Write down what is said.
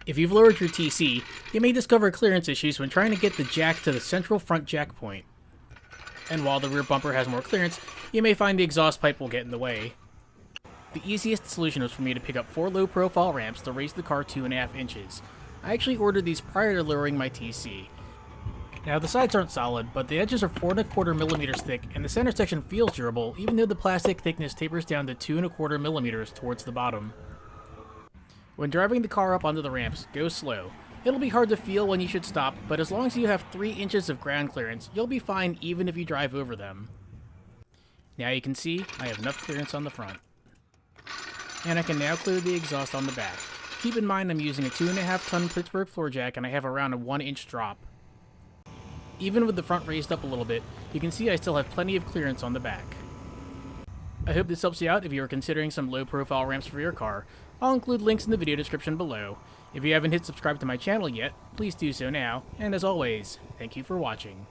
If you've lowered your TC, you may discover clearance issues when trying to get the jack to the central front jack point. And while the rear bumper has more clearance, you may find the exhaust pipe will get in the way. The easiest solution was for me to pick up 4 low-profile ramps to raise the car 2.5 inches. I actually ordered these prior to lowering my TC. Now the sides aren't solid, but the edges are 4.25 millimeters thick, and the center section feels durable, even though the plastic thickness tapers down to 2.25 millimeters towards the bottom. When driving the car up onto the ramps, go slow. It'll be hard to feel when you should stop, but as long as you have 3 inches of ground clearance, you'll be fine even if you drive over them. Now you can see, I have enough clearance on the front. And I can now clear the exhaust on the back. Keep in mind I'm using a 2.5-ton Pittsburgh floor jack and I have around a 1-inch drop. Even with the front raised up a little bit, you can see I still have plenty of clearance on the back. I hope this helps you out if you are considering some low-profile ramps for your car. I'll include links in the video description below. If you haven't hit subscribe to my channel yet, please do so now, and as always, thank you for watching.